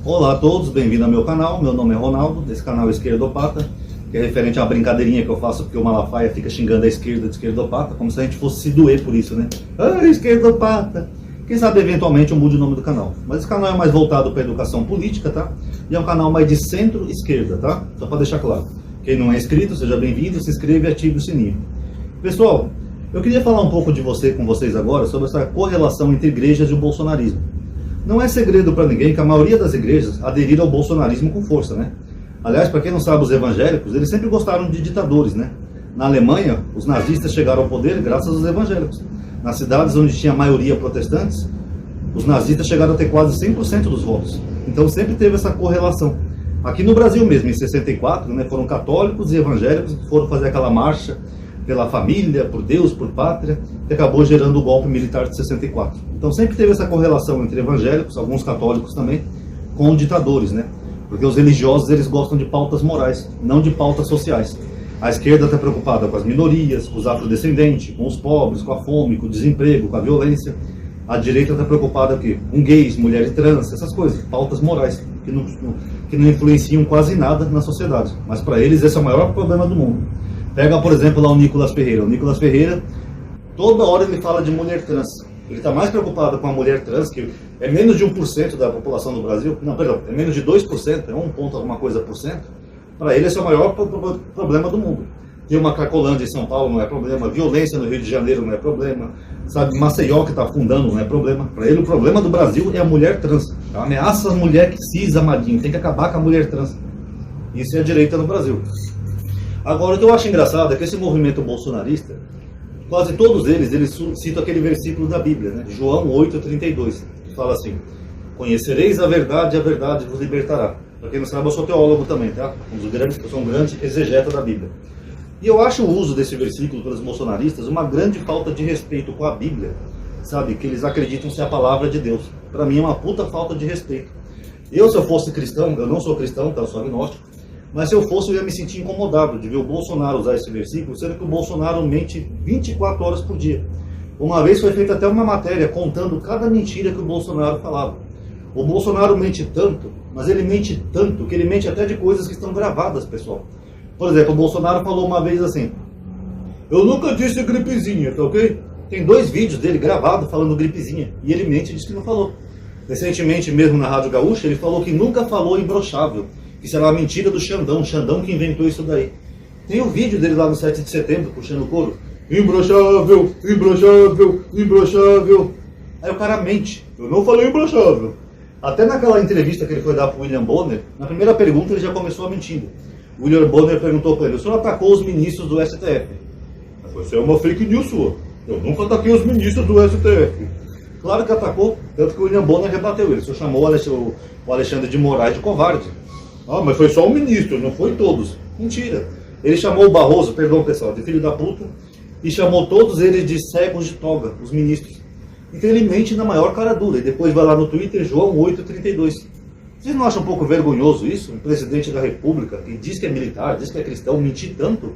Olá a todos, bem-vindo ao meu canal. Meu nome é Ronaldo, desse canal Esquerdopata, que é referente à brincadeirinha que eu faço porque o Malafaia fica xingando a esquerda de esquerdopata, como se a gente fosse se doer por isso, né? Ah, esquerdopata! Quem sabe eventualmente eu mude o nome do canal. Mas esse canal é mais voltado para educação política, tá? E é um canal mais de centro-esquerda, tá? Só para deixar claro. Quem não é inscrito, seja bem-vindo, se inscreva e ative o sininho. Pessoal, eu queria falar um pouco com vocês agora sobre essa correlação entre igrejas e o bolsonarismo. Não é segredo para ninguém que a maioria das igrejas aderiram ao bolsonarismo com força, né? Aliás, para quem não sabe, os evangélicos, eles sempre gostaram de ditadores, né? Na Alemanha, os nazistas chegaram ao poder graças aos evangélicos. Nas cidades onde tinha maioria protestantes, os nazistas chegaram a ter quase 100% dos votos. Então sempre teve essa correlação. Aqui no Brasil mesmo, em 64, né, foram católicos e evangélicos que foram fazer aquela marcha pela família, por Deus, por pátria, que acabou gerando o golpe militar de 64. Então sempre teve essa correlação entre evangélicos, alguns católicos também, com ditadores, né? Porque os religiosos, eles gostam de pautas morais, não de pautas sociais. A esquerda está preocupada com as minorias, com os afrodescendentes, com os pobres, com a fome, com o desemprego, com a violência. A direita está preocupada com gays, mulheres trans, essas coisas, pautas morais, que não influenciam quase nada na sociedade. Mas para eles esse é o maior problema do mundo. Pega, por exemplo, lá o Nicolas Ferreira. O Nicolas Ferreira, toda hora ele fala de mulher trans. Ele está mais preocupado com a mulher trans, que é menos de 1% da população do Brasil. Não, perdão, é menos de 2%, é 1 ponto alguma coisa por cento. Para ele esse é o maior problema do mundo. Ter uma Cracolândia em São Paulo não é problema, violência no Rio de Janeiro não é problema, sabe, Maceió que está afundando não é problema. Para ele o problema do Brasil é a mulher trans. A ameaça às mulheres que cis, amadinho, tem que acabar com a mulher trans. Isso é a direita no Brasil. Agora, o que eu acho engraçado é que esse movimento bolsonarista, quase todos eles citam aquele versículo da Bíblia, né? João 8,32, que fala assim: conhecereis a verdade vos libertará. Para quem não sabe, eu sou teólogo também, tá? Eu sou um grande exegeta da Bíblia. E eu acho o uso desse versículo pelos bolsonaristas uma grande falta de respeito com a Bíblia, sabe? Que eles acreditam ser a palavra de Deus. Para mim é uma puta falta de respeito. Se eu fosse cristão, eu não sou cristão, tá? Eu sou agnóstico. Mas se eu fosse, eu ia me sentir incomodado de ver o Bolsonaro usar esse versículo, sendo que o Bolsonaro mente 24 horas por dia. Uma vez foi feita até uma matéria contando cada mentira que o Bolsonaro falava. O Bolsonaro mente tanto, mas ele mente tanto, que ele mente até de coisas que estão gravadas, pessoal. Por exemplo, o Bolsonaro falou uma vez assim: eu nunca disse gripezinha, tá ok? Tem 2 vídeos dele gravados falando gripezinha, e ele mente e diz que não falou. Recentemente, mesmo na Rádio Gaúcha, ele falou que nunca falou imbrochável. Isso era uma mentira do Xandão que inventou isso daí. Tem o vídeo dele lá no 7 de setembro, puxando o couro. Imbrochável, imbrochável, imbrochável. Aí o cara mente. Eu não falei imbrochável. Até naquela entrevista que ele foi dar pro William Bonner, na primeira pergunta ele já começou a mentir. O William Bonner perguntou para ele: o senhor atacou os ministros do STF? Isso é uma fake news sua. Eu nunca ataquei os ministros do STF. Claro que atacou, tanto que o William Bonner rebateu ele. O senhor chamou o Alexandre de Moraes de covarde. Ah, mas foi só um ministro, não foi todos. Mentira. Ele chamou o Barroso, perdão pessoal, de filho da puta, e chamou todos eles de cegos de toga, os ministros. Então ele mente na maior cara dura. E depois vai lá no Twitter, João 8,32. Vocês não acham um pouco vergonhoso isso? Um presidente da República, que diz que é militar, diz que é cristão, mentir tanto?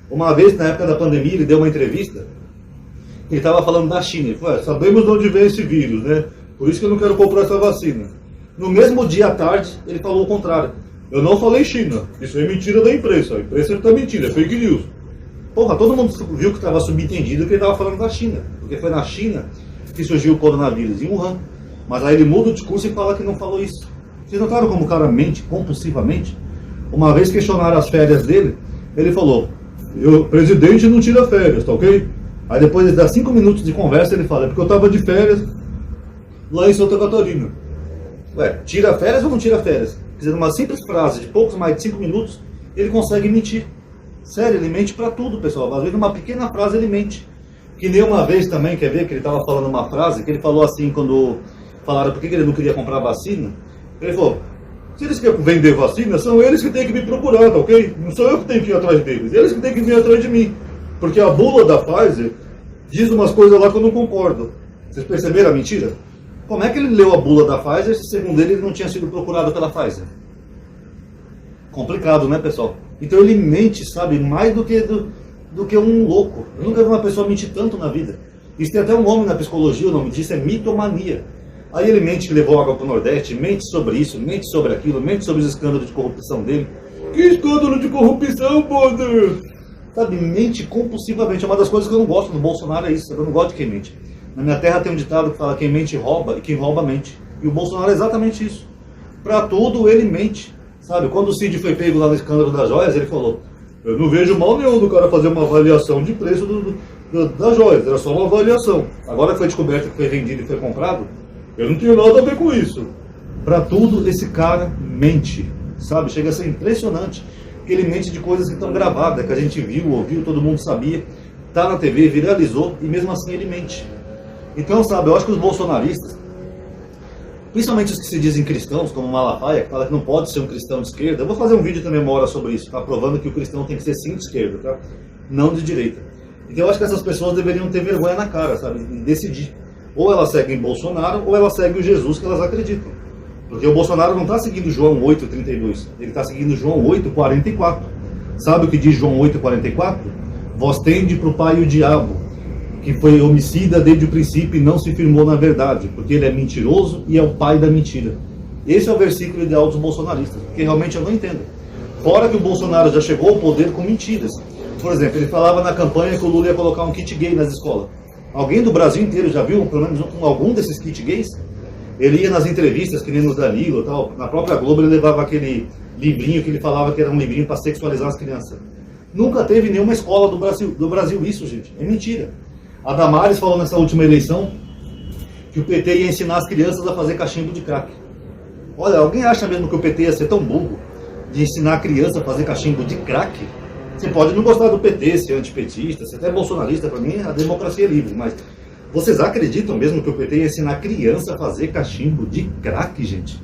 Uma vez, na época da pandemia, ele deu uma entrevista, ele estava falando da China. Ele falou: sabemos de onde vem esse vírus, né? Por isso que eu não quero comprar essa vacina. No mesmo dia à tarde, ele falou o contrário. Eu não falei China, isso é mentira da imprensa. A imprensa está mentindo, é fake news. Porra, todo mundo viu que estava subentendido que ele estava falando da China, porque foi na China que surgiu o coronavírus, em Wuhan. Mas aí ele muda o discurso e fala que não falou isso. Vocês notaram como o cara mente compulsivamente? Uma vez questionaram as férias dele, ele falou: o presidente não tira férias, tá ok? Aí depois de dar 5 minutos de conversa, ele fala: é porque eu estava de férias lá em Santa Catarina. Ué, tira férias ou não tira férias? Quer dizer, numa simples frase de poucos mais de 5 minutos, ele consegue mentir. Sério, ele mente pra tudo, pessoal. Às vezes, numa pequena frase, ele mente. Que nem uma vez também, quer ver, que ele estava falando uma frase, que ele falou assim, quando falaram por que ele não queria comprar vacina. Ele falou: se eles querem vender vacina, são eles que têm que me procurar, tá ok? Não sou eu que tenho que ir atrás deles, eles que têm que vir atrás de mim. Porque a bula da Pfizer diz umas coisas lá que eu não concordo. Vocês perceberam a mentira? Como é que ele leu a bula da Pfizer se, segundo ele não tinha sido procurado pela Pfizer? Complicado, né, pessoal? Então ele mente, sabe, mais do que um louco. Eu nunca vi uma pessoa mentir tanto na vida. Isso tem até um nome na psicologia, o nome disso é mitomania. Aí ele mente que levou água para o Nordeste, mente sobre isso, mente sobre aquilo, mente sobre os escândalos de corrupção dele. Que escândalo de corrupção, brother? Sabe, mente compulsivamente. É uma das coisas que eu não gosto do Bolsonaro, é isso. Eu não gosto de quem mente. Na minha terra tem um ditado que fala: quem mente rouba e quem rouba mente. E o Bolsonaro é exatamente isso. Pra tudo ele mente. Sabe, quando o Cid foi pego lá no escândalo das joias, ele falou: eu não vejo mal nenhum do cara fazer uma avaliação de preço das joias, era só uma avaliação. Agora que foi descoberto que foi vendido e foi comprado, eu não tenho nada a ver com isso. Pra tudo esse cara mente, sabe? Chega a ser impressionante que ele mente de coisas que estão gravadas, que a gente viu, ouviu, todo mundo sabia, tá na TV, viralizou e mesmo assim ele mente. Então, sabe, eu acho que os bolsonaristas, principalmente os que se dizem cristãos, como Malafaia, que fala que não pode ser um cristão de esquerda, eu vou fazer um vídeo também uma hora sobre isso, tá? Provando que o cristão tem que ser sim de esquerda, tá? Não de direita. Então eu acho que essas pessoas deveriam ter vergonha na cara, sabe? E decidir. Ou elas seguem Bolsonaro, ou elas seguem o Jesus que elas acreditam. Porque o Bolsonaro não está seguindo João 8,32, ele está seguindo João 8,44. Sabe o que diz João 8,44? Vós tende para o pai o diabo, que foi homicida desde o princípio e não se firmou na verdade, porque ele é mentiroso e é o pai da mentira. Esse é o versículo ideal dos bolsonaristas, que realmente eu não entendo. Fora que o Bolsonaro já chegou ao poder com mentiras. Por exemplo, ele falava na campanha que o Lula ia colocar um kit gay nas escolas. Alguém do Brasil inteiro já viu, pelo menos, algum desses kit gays? Ele ia nas entrevistas, que nem no Danilo e tal. Na própria Globo ele levava aquele livrinho que ele falava que era um livrinho para sexualizar as crianças. Nunca teve nenhuma escola do Brasil isso, gente. É mentira. A Damares falou nessa última eleição que o PT ia ensinar as crianças a fazer cachimbo de crack. Olha, alguém acha mesmo que o PT ia ser tão burro de ensinar a criança a fazer cachimbo de crack? Você pode não gostar do PT, ser antipetista, ser até bolsonarista, para mim a democracia é livre, mas vocês acreditam mesmo que o PT ia ensinar a criança a fazer cachimbo de crack, gente?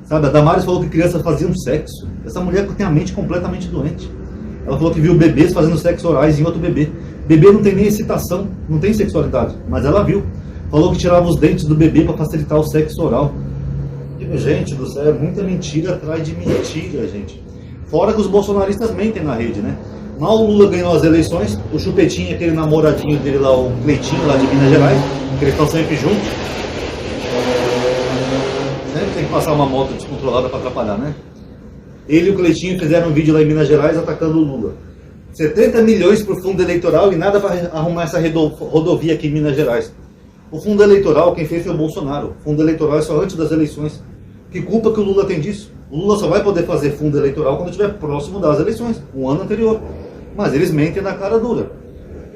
Sabe, a Damares falou que crianças faziam sexo. Essa mulher tem a mente completamente doente. Ela falou que viu bebês fazendo sexo orais em outro bebê. Bebê não tem nem excitação, não tem sexualidade, mas ela viu. Falou que tirava os dentes do bebê para facilitar o sexo oral. Gente do céu, é muita mentira atrás de mentira, gente. Fora que os bolsonaristas mentem na rede, né? Mal o Lula ganhou as eleições, o Chupetinho, aquele namoradinho dele lá, o Cleitinho, lá de Minas Gerais, que eles estão sempre juntos. Sempre tem que passar uma moto descontrolada para atrapalhar, né? Ele e o Cleitinho fizeram um vídeo lá em Minas Gerais atacando o Lula. 70 milhões para o fundo eleitoral e nada para arrumar essa rodovia aqui em Minas Gerais. O fundo eleitoral, quem fez foi o Bolsonaro. O fundo eleitoral é só antes das eleições. Que culpa que o Lula tem disso? O Lula só vai poder fazer fundo eleitoral quando estiver próximo das eleições, um ano anterior. Mas eles mentem na cara dura.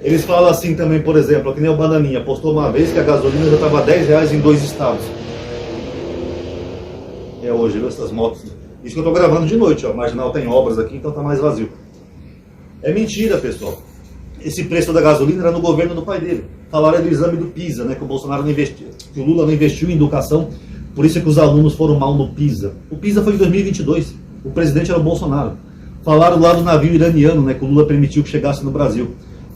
Eles falam assim também, por exemplo, que nem o Bananinha postou uma vez que a gasolina já estava R$10 em 2 estados. É hoje, viu, essas motos. Isso que eu estou gravando de noite, ó. Marginal tem obras aqui, então está mais vazio. É mentira, pessoal. Esse preço da gasolina era no governo do pai dele. Falaram do exame do PISA, né, que o Bolsonaro não investiu, que o Lula não investiu em educação, por isso é que os alunos foram mal no PISA. O PISA foi em 2022, o presidente era o Bolsonaro. Falaram lá do navio iraniano, né, que o Lula permitiu que chegasse no Brasil.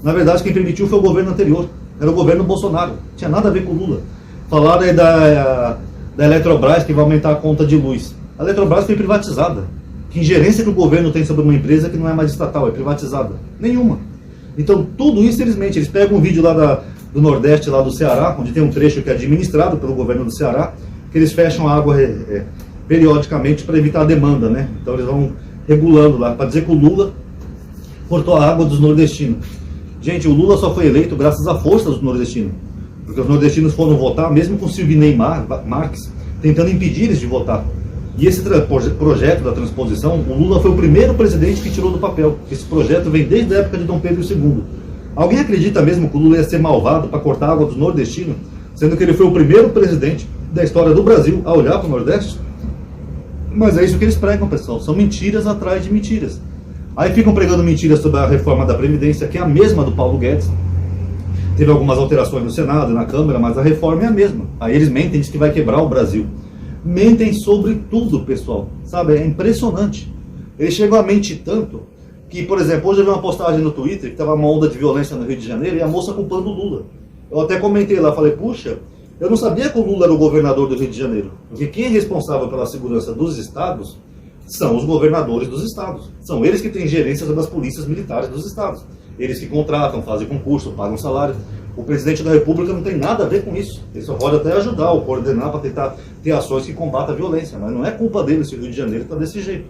Na verdade, quem permitiu foi o governo anterior, era o governo Bolsonaro, não tinha nada a ver com o Lula. Falaram aí da Eletrobras, que vai aumentar a conta de luz. A Eletrobras foi privatizada. Que ingerência que o governo tem sobre uma empresa que não é mais estatal, é privatizada? Nenhuma. Então, tudo isso eles mentem. Eles pegam um vídeo lá do Nordeste, lá do Ceará, onde tem um trecho que é administrado pelo governo do Ceará, que eles fecham a água periodicamente para evitar a demanda, né? Então eles vão regulando lá, para dizer que o Lula cortou a água dos nordestinos. Gente, o Lula só foi eleito graças à força dos nordestinos, porque os nordestinos foram votar, mesmo com Silvinei Marques, tentando impedir eles de votar. E esse projeto da transposição, o Lula foi o primeiro presidente que tirou do papel. Esse projeto vem desde a época de Dom Pedro II. Alguém acredita mesmo que o Lula ia ser malvado para cortar a água dos nordestinos, sendo que ele foi o primeiro presidente da história do Brasil a olhar para o Nordeste? Mas é isso que eles pregam, pessoal. São mentiras atrás de mentiras. Aí ficam pregando mentiras sobre a reforma da Previdência, que é a mesma do Paulo Guedes. Teve algumas alterações no Senado, na Câmara, mas a reforma é a mesma. Aí eles mentem, dizem que vai quebrar o Brasil. Mentem sobre tudo, pessoal. Sabe, é impressionante. Eles chegam a mentir tanto que, por exemplo, hoje eu vi uma postagem no Twitter que estava uma onda de violência no Rio de Janeiro e a moça culpando o Lula. Eu até comentei lá, falei, puxa, eu não sabia que o Lula era o governador do Rio de Janeiro. Porque quem é responsável pela segurança dos estados são os governadores dos estados. São eles que têm gerência das polícias militares dos estados. Eles que contratam, fazem concurso, pagam salário. O presidente da República não tem nada a ver com isso. Ele só pode até ajudar ou coordenar para tentar ter ações que combatam a violência, mas não é culpa dele se o Rio de Janeiro está desse jeito.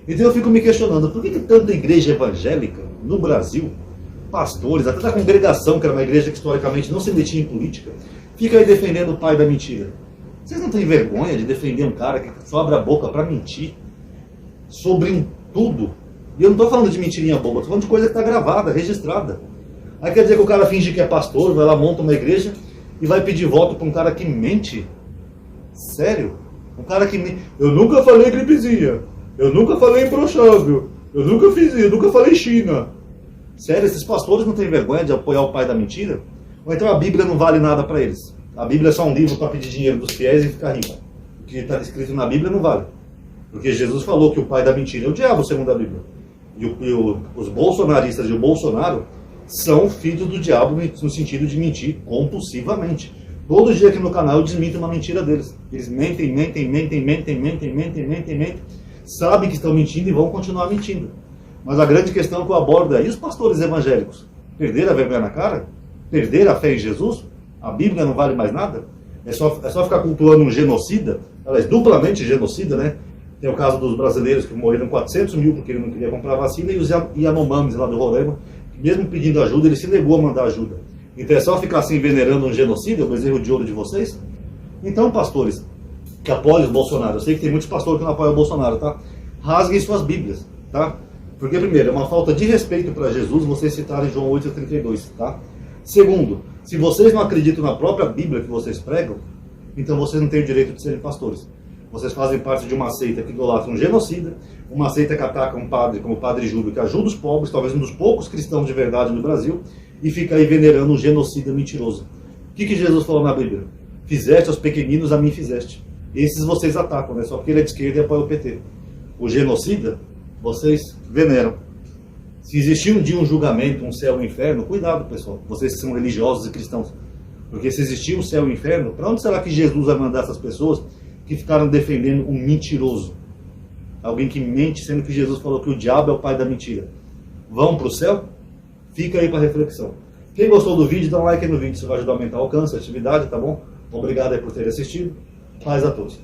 Então eu fico me questionando, por que tanta igreja evangélica no Brasil, pastores, até da congregação, que era uma igreja que historicamente não se metia em política, fica aí defendendo o pai da mentira? Vocês não têm vergonha de defender um cara que só abre a boca para mentir sobre tudo? E eu não estou falando de mentirinha boba, estou falando de coisa que está gravada, registrada. Aí quer dizer que o cara finge que é pastor, vai lá, monta uma igreja e vai pedir voto para um cara que mente? Sério? Um cara que mente. Eu nunca falei gripezinha, eu nunca falei imbrochável, eu nunca fiz isso, eu nunca falei China. Sério, esses pastores não têm vergonha de apoiar o pai da mentira? Ou então a Bíblia não vale nada para eles? A Bíblia é só um livro para pedir dinheiro dos fiéis e ficar rico. O que está escrito na Bíblia não vale. Porque Jesus falou que o pai da mentira é o diabo, segundo a Bíblia. Os bolsonaristas e o Bolsonaro são filhos do diabo no sentido de mentir compulsivamente. Todo dia aqui no canal eu desminto uma mentira deles. Eles mentem, sabem que estão mentindo e vão continuar mentindo. Mas a grande questão que eu abordo é, e os pastores evangélicos? Perderam a vergonha na cara? Perderam a fé em Jesus? A Bíblia não vale mais nada? É só ficar cultuando um genocida? Aliás, duplamente genocida, né? Tem o caso dos brasileiros que morreram 400 mil porque ele não queria comprar vacina, e os Yanomamis lá do Roraima, mesmo pedindo ajuda, ele se negou a mandar ajuda. Então é só ficar assim venerando um genocida, o bezerro de ouro de vocês? Então, pastores que apoiam o Bolsonaro, eu sei que tem muitos pastores que não apoiam o Bolsonaro, tá? Rasguem suas Bíblias, tá? Porque, primeiro, é uma falta de respeito para Jesus vocês citarem João 8,32, tá? Segundo, se vocês não acreditam na própria Bíblia que vocês pregam, então vocês não têm o direito de serem pastores. Vocês fazem parte de uma seita que idolatra um genocida, uma seita que ataca um padre como o Padre Júlio, que ajuda os pobres, talvez um dos poucos cristãos de verdade no Brasil, e fica aí venerando um genocida mentiroso. O que Jesus falou na Bíblia? Fizeste aos pequeninos, a mim fizeste. Esses vocês atacam, né? Só porque ele é de esquerda e apoia o PT. O genocida, vocês veneram. Se existir um dia um julgamento, um céu e um inferno, cuidado, pessoal, vocês que são religiosos e cristãos. Porque se existir um céu e um inferno, para onde será que Jesus vai mandar essas pessoas que ficaram defendendo um mentiroso? Alguém que mente, sendo que Jesus falou que o diabo é o pai da mentira. Vão para o céu? Fica aí para reflexão. Quem gostou do vídeo, dá um like aí no vídeo, isso vai ajudar a aumentar o alcance, a atividade, tá bom? Obrigado aí por ter assistido. Paz a todos.